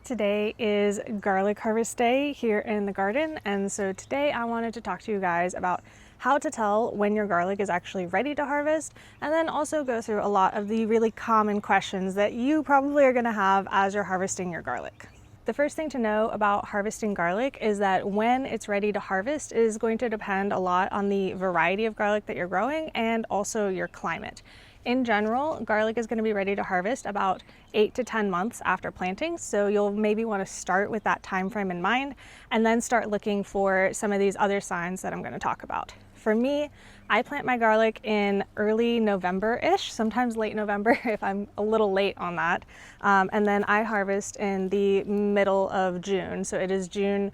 Today is garlic harvest day here in the garden, and so today I wanted to talk to you guys about how to tell when your garlic is actually ready to harvest, and then also go through a lot of the really common questions that you probably are going to have as you're harvesting your garlic. The first thing to know about harvesting garlic is that when it's ready to harvest is going to depend a lot on the variety of garlic that you're growing and also your climate. In general, garlic is going to be ready to harvest about 8 to 10 months after planting, so you'll maybe want to start with that time frame in mind and then start looking for some of these other signs that I'm going to talk about. For me, I plant my garlic in early November-ish, sometimes late November if I'm a little late on that, and then I harvest in the middle of June, so it is June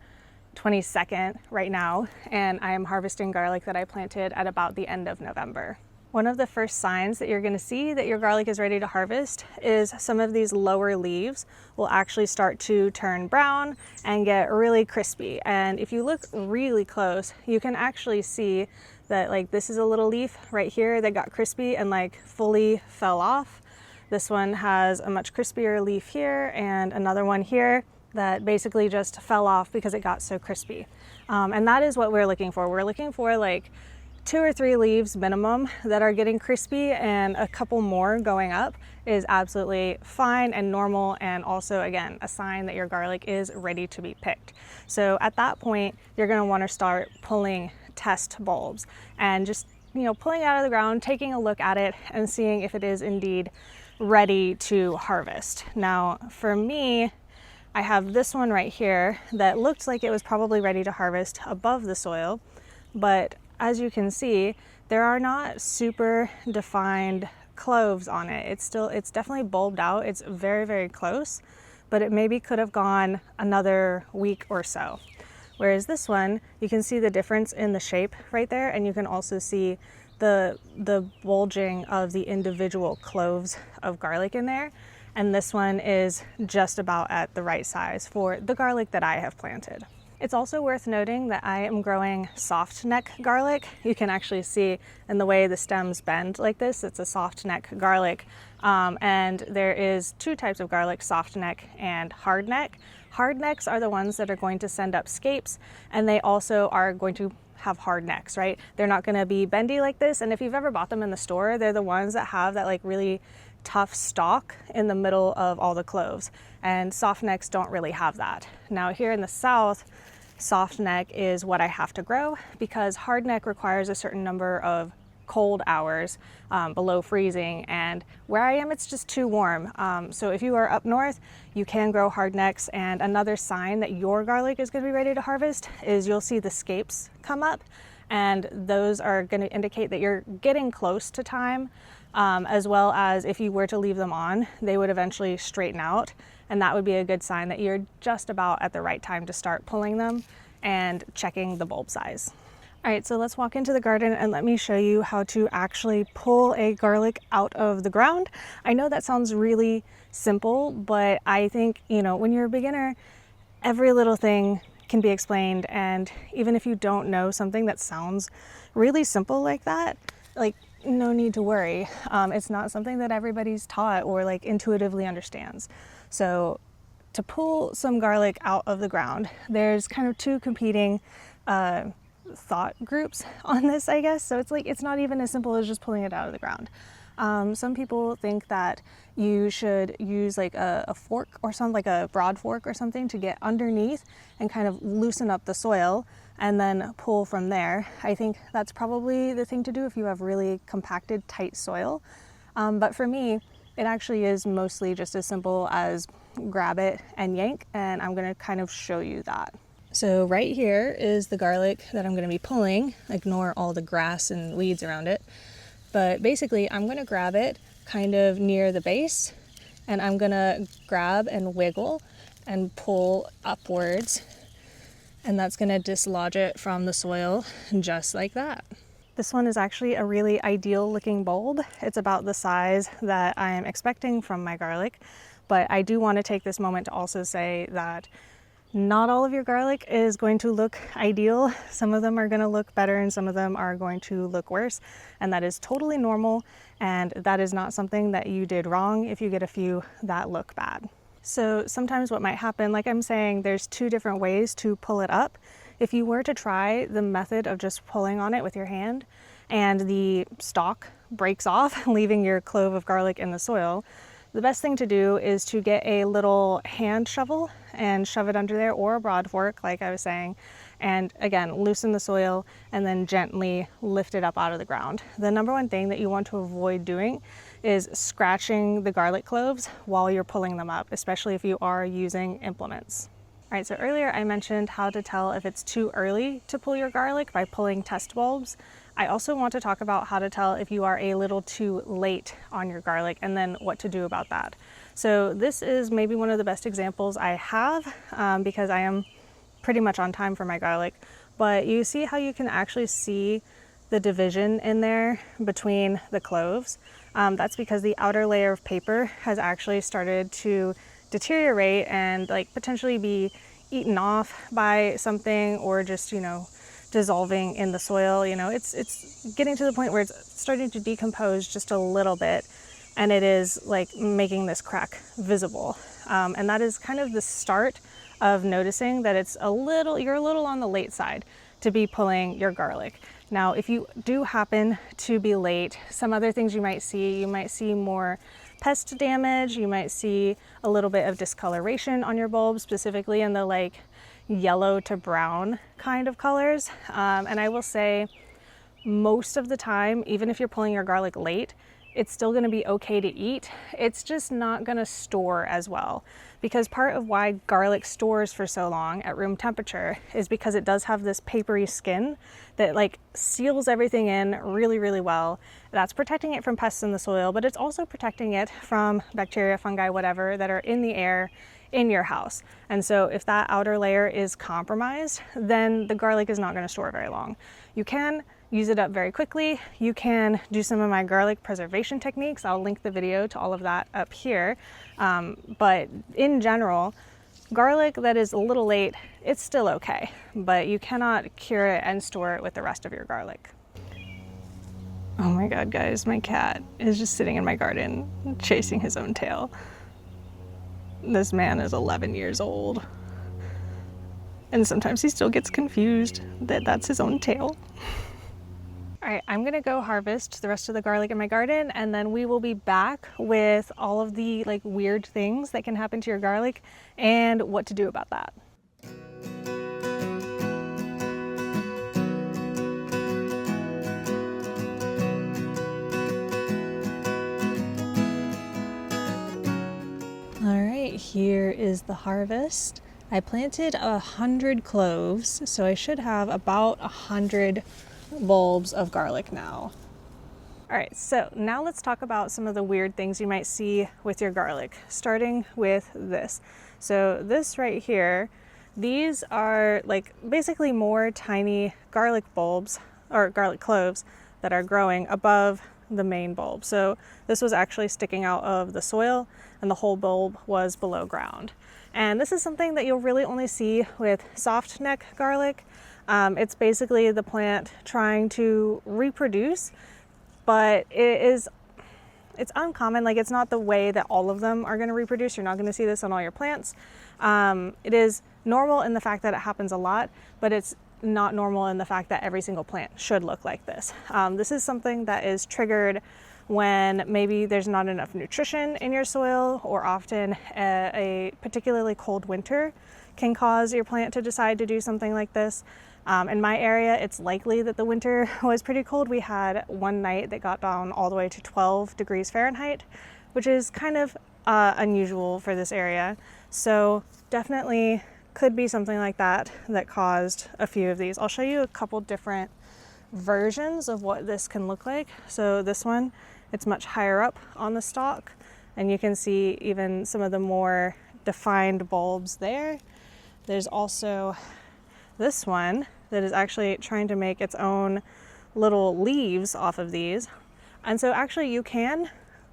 22nd right now, and I am harvesting garlic that I planted at about the end of November. One of the first signs that you're going to see that your garlic is ready to harvest is some of these lower leaves will actually start to turn brown and get really crispy. And if you look really close, you can actually see that this is a little leaf right here that got crispy and fully fell off. This one has a much crispier leaf here and another one here that basically just fell off because it got so crispy. And that is what we're looking for. We're looking for 2 or 3 leaves minimum that are getting crispy, and a couple more going up is absolutely fine and normal, and also again a sign that your garlic is ready to be picked. So at that point you're going to want to start pulling test bulbs and just pulling it out of the ground, taking a look at it and seeing if it is indeed ready to harvest. Now for me, I have this one right here that looked like it was probably ready to harvest above the soil, but as you can see, there are not super defined cloves on it. It's definitely bulbed out. It's very, very close, but it maybe could have gone another week or so. Whereas this one, you can see the difference in the shape right there, and you can also see the bulging of the individual cloves of garlic in there. And this one is just about at the right size for the garlic that I have planted. It's also worth noting that I am growing soft neck garlic. You can actually see in the way the stems bend like this, it's a soft neck garlic. And there is 2 types of garlic, soft neck and hard neck. Hard necks are the ones that are going to send up scapes, and they also are going to have hard necks, right? They're not going to be bendy like this. And if you've ever bought them in the store, they're the ones that have that really tough stalk in the middle of all the cloves. And soft necks don't really have that. Now here in the South, soft neck is what I have to grow because hard neck requires a certain number of cold hours below freezing, and where I am it's just too warm. So if you are up north, you can grow hard necks. And another sign that your garlic is going to be ready to harvest is you'll see the scapes come up, and those are going to indicate that you're getting close to time, as well as if you were to leave them on, they would eventually straighten out. And that would be a good sign that you're just about at the right time to start pulling them and checking the bulb size. All right, so let's walk into the garden and let me show you how to actually pull a garlic out of the ground. I know that sounds really simple, but I think, when you're a beginner, every little thing can be explained. And even if you don't know something that sounds really simple like that, no need to worry. It's not something that everybody's taught or intuitively understands. So to pull some garlic out of the ground, there's kind of 2 competing thought groups on this, I guess. So it's not even as simple as just pulling it out of the ground. Some people think that you should use a fork or something, like a broad fork or something, to get underneath and kind of loosen up the soil and then pull from there. I think that's probably the thing to do if you have really compacted, tight soil. But for me, it actually is mostly just as simple as grab it and yank, and I'm going to kind of show you that. So right here is the garlic that I'm going to be pulling. Ignore all the grass and weeds around it. But basically, I'm going to grab it kind of near the base, and I'm going to grab and wiggle and pull upwards, and that's going to dislodge it from the soil just like that. This one is actually a really ideal looking bulb. It's about the size that I am expecting from my garlic, but I do want to take this moment to also say that not all of your garlic is going to look ideal. Some of them are going to look better and some of them are going to look worse, and that is totally normal, and that is not something that you did wrong if you get a few that look bad. So sometimes what might happen, like I'm saying, there's two different ways to pull it up. If you were to try the method of just pulling on it with your hand and the stalk breaks off, leaving your clove of garlic in the soil, the best thing to do is to get a little hand shovel and shove it under there, or a broad fork, like I was saying, and again, loosen the soil and then gently lift it up out of the ground. The number one thing that you want to avoid doing is scratching the garlic cloves while you're pulling them up, especially if you are using implements. All right, so earlier I mentioned how to tell if it's too early to pull your garlic by pulling test bulbs. I also want to talk about how to tell if you are a little too late on your garlic and then what to do about that. So this is maybe one of the best examples I have because I am pretty much on time for my garlic, but you see how you can actually see the division in there between the cloves. That's because the outer layer of paper has actually started to deteriorate and like potentially be eaten off by something, or just, dissolving in the soil. It's getting to the point where it's starting to decompose just a little bit, and it is like making this crack visible. And that is kind of the start of noticing that you're a little on the late side to be pulling your garlic. Now, if you do happen to be late, some other things you might see more pest damage, you might see a little bit of discoloration on your bulb, specifically in the like yellow to brown kind of colors. And I will say most of the time, even if you're pulling your garlic late, it's still going to be okay to eat. It's just not going to store as well, because part of why garlic stores for so long at room temperature is because it does have this papery skin that like seals everything in really, really well. That's protecting it from pests in the soil, but it's also protecting it from bacteria, fungi, whatever, that are in the air in your house. And so if that outer layer is compromised, then the garlic is not going to store very long. You can use it up very quickly. You can do some of my garlic preservation techniques. I'll link the video to all of that up here. But in general, garlic that is a little late, it's still okay, but you cannot cure it and store it with the rest of your garlic. Oh my God, guys, my cat is just sitting in my garden chasing his own tail. This man is 11 years old, and sometimes he still gets confused that that's his own tail. All right, I'm gonna go harvest the rest of the garlic in my garden, and then we will be back with all of the like weird things that can happen to your garlic and what to do about that. All right, here is the harvest. I planted 100 cloves, so I should have about 100 bulbs of garlic now. All right, so now let's talk about some of the weird things you might see with your garlic, starting with this. So this right here, these are like basically more tiny garlic bulbs or garlic cloves that are growing above the main bulb. So this was actually sticking out of the soil and the whole bulb was below ground. And this is something that you'll really only see with soft neck garlic. It's basically the plant trying to reproduce, but it's uncommon. Like, it's not the way that all of them are going to reproduce. You're not going to see this on all your plants. It is normal in the fact that it happens a lot, but it's not normal in the fact that every single plant should look like this. This is something that is triggered when maybe there's not enough nutrition in your soil, or often a particularly cold winter can cause your plant to decide to do something like this. In my area, it's likely that the winter was pretty cold. We had one night that got down all the way to 12 degrees Fahrenheit, which is kind of unusual for this area. So definitely could be something like that that caused a few of these. I'll show you a couple different versions of what this can look like. So this one, it's much higher up on the stalk, and you can see even some of the more defined bulbs there. There's also this one that is actually trying to make its own little leaves off of these. And so actually you can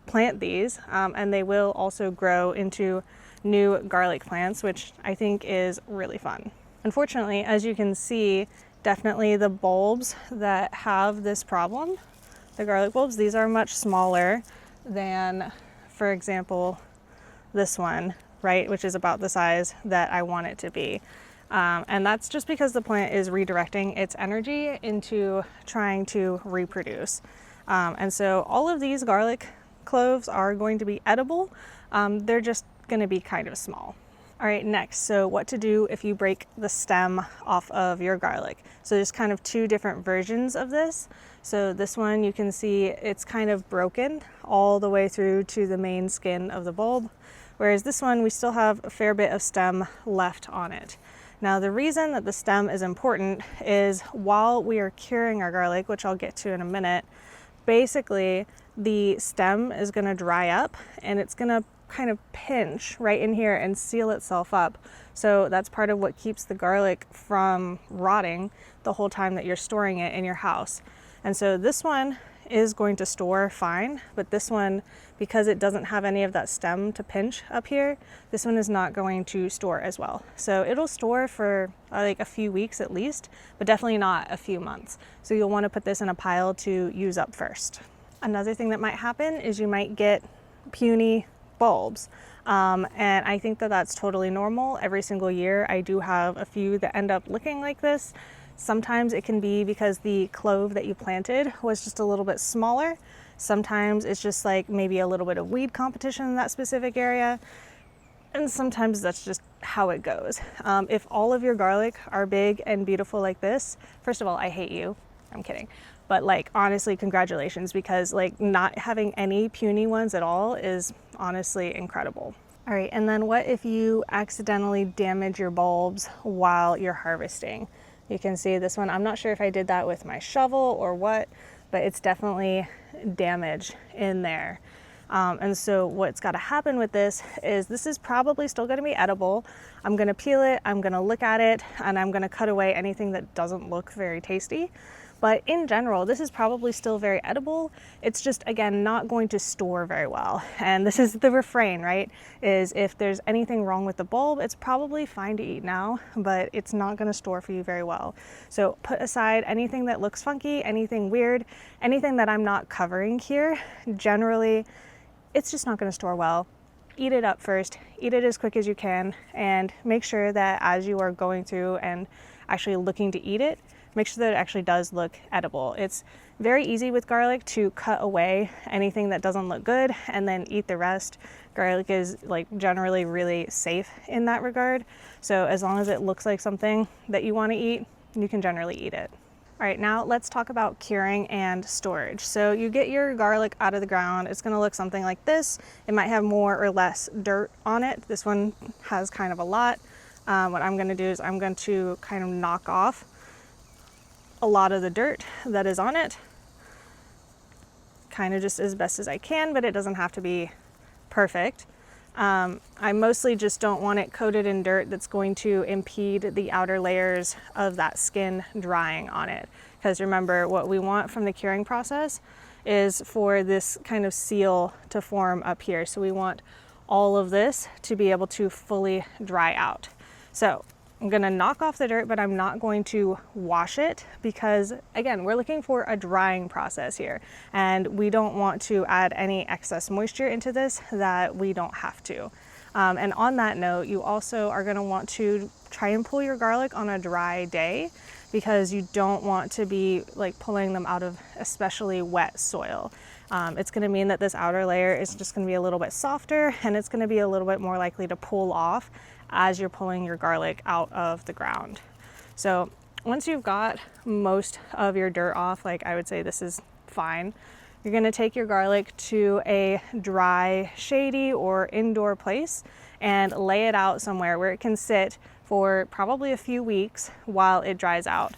plant these and they will also grow into new garlic plants, which I think is really fun. Unfortunately, as you can see, definitely the bulbs that have this problem, the garlic bulbs, these are much smaller than, for example, this one right? Which is about the size that I want it to be. And that's just because the plant is redirecting its energy into trying to reproduce. And so all of these garlic cloves are going to be edible. They're just going to be kind of small. All right, next, so what to do if you break the stem off of your garlic. So there's kind of two different versions of this. So this one, you can see it's kind of broken all the way through to the main skin of the bulb, whereas this one, we still have a fair bit of stem left on it. Now, the reason that the stem is important is while we are curing our garlic, which I'll get to in a minute, basically the stem is going to dry up and it's going to kind of pinch right in here and seal itself up. So that's part of what keeps the garlic from rotting the whole time that you're storing it in your house. And so this one is going to store fine, but this one, because it doesn't have any of that stem to pinch up here, this one is not going to store as well. So it'll store for like a few weeks at least, but definitely not a few months. So you'll want to put this in a pile to use up first. Another thing that might happen is you might get puny bulbs. And I think that that's totally normal. Every single year I do have a few that end up looking like this. Sometimes it can be because the clove that you planted was just a little bit smaller. Sometimes it's just like maybe a little bit of weed competition in that specific area. And sometimes that's just how it goes. If all of your garlic are big and beautiful like this, first of all, I hate you. I'm kidding. But like, honestly, congratulations, because like not having any puny ones at all is honestly incredible. All right, and then what if you accidentally damage your bulbs while you're harvesting? You can see this one, I'm not sure if I did that with my shovel or what, but it's definitely damage in there. And so what's got to happen with this is probably still going to be edible. I'm going to peel it, I'm going to look at it, and I'm going to cut away anything that doesn't look very tasty. But in general, this is probably still very edible. It's just, again, not going to store very well. And this is the refrain, right? Is if there's anything wrong with the bulb, it's probably fine to eat now, but it's not going to store for you very well. So put aside anything that looks funky, anything weird, anything that I'm not covering here. Generally, it's just not going to store well. Eat it up first, eat it as quick as you can, and make sure that as you are going through and actually looking to eat it, make sure that it actually does look edible. It's very easy with garlic to cut away anything that doesn't look good and then eat the rest. Garlic is like generally really safe in that regard. So as long as it looks like something that you want to eat, you can generally eat it. All right, now let's talk about curing and storage. So you get your garlic out of the ground. It's gonna look something like this. It might have more or less dirt on it. This one has kind of a lot. What I'm gonna do is I'm going to kind of knock off a lot of the dirt that is on it, kind of just as best as I can, but it doesn't have to be perfect. I mostly just don't want it coated in dirt that's going to impede the outer layers of that skin drying on it. Because remember, what we want from the curing process is for this kind of seal to form up here. So we want all of this to be able to fully dry out. So I'm gonna knock off the dirt, but I'm not going to wash it because, again, we're looking for a drying process here, and we don't want to add any excess moisture into this that we don't have to. And on that note, you also are gonna want to try and pull your garlic on a dry day because you don't want to be like pulling them out of especially wet soil. It's gonna mean that this outer layer is just gonna be a little bit softer, and it's gonna be a little bit more likely to pull off as you're pulling your garlic out of the ground. So once you've got most of your dirt off, like I would say this is fine, you're gonna take your garlic to a dry, shady or indoor place and lay it out somewhere where it can sit for probably a few weeks while it dries out.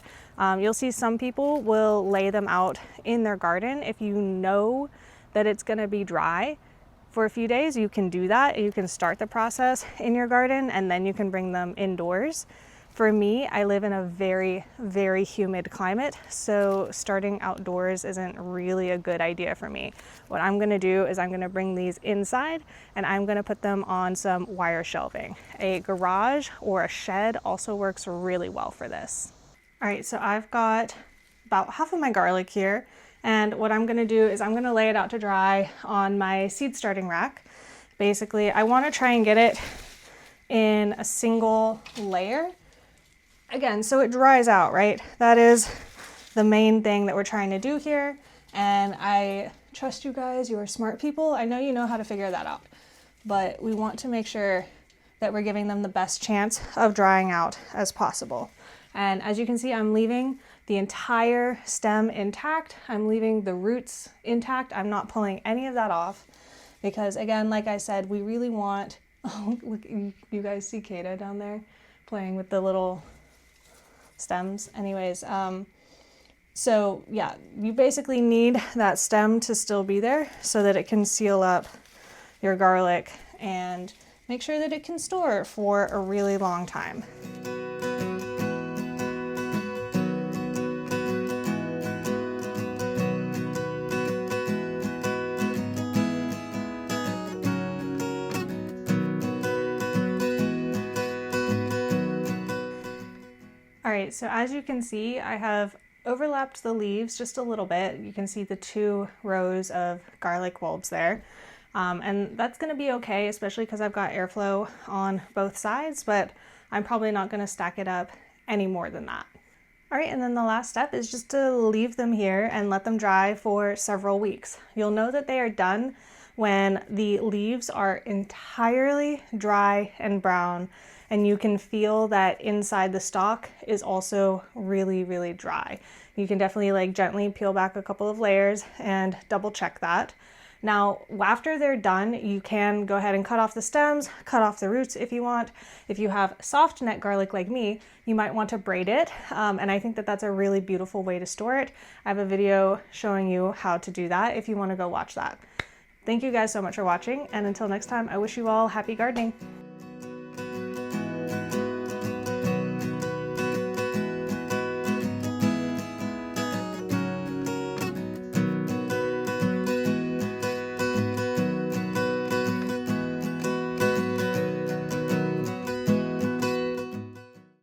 You'll see some people will lay them out in their garden. If you know that it's gonna be dry for a few days, you can do that. You can start the process in your garden and then you can bring them indoors. For me, I live in a very, very humid climate, so starting outdoors isn't really a good idea for me. What I'm gonna do is I'm gonna bring these inside and I'm gonna put them on some wire shelving. A garage or a shed also works really well for this. All right, so I've got about half of my garlic here. And what I'm gonna do is I'm gonna lay it out to dry on my seed starting rack. Basically, I wanna try and get it in a single layer. Again, so it dries out, right? That is the main thing that we're trying to do here. And I trust you guys, you are smart people. I know you know how to figure that out, but we want to make sure that we're giving them the best chance of drying out as possible. And as you can see, I'm leaving the entire stem intact. I'm leaving the roots intact. I'm not pulling any of that off because, again, like I said, we really want, oh, look, you guys see Kata down there playing with the little stems. Anyways, so yeah, you basically need that stem to still be there so that it can seal up your garlic and make sure that it can store for a really long time. All right, so as you can see, I have overlapped the leaves just a little bit. You can see the 2 rows of garlic bulbs there. And that's gonna be okay, especially because I've got airflow on both sides, but I'm probably not gonna stack it up any more than that. All right, and then the last step is just to leave them here and let them dry for several weeks. You'll know that they are done when the leaves are entirely dry and brown, and you can feel that inside the stalk is also really, really dry. You can definitely like gently peel back a couple of layers and double check that. Now, after they're done, you can go ahead and cut off the stems, cut off the roots if you want. If you have soft neck garlic like me, you might want to braid it. And I think that that's a really beautiful way to store it. I have a video showing you how to do that if you want to go watch that. Thank you guys so much for watching. And until next time, I wish you all happy gardening.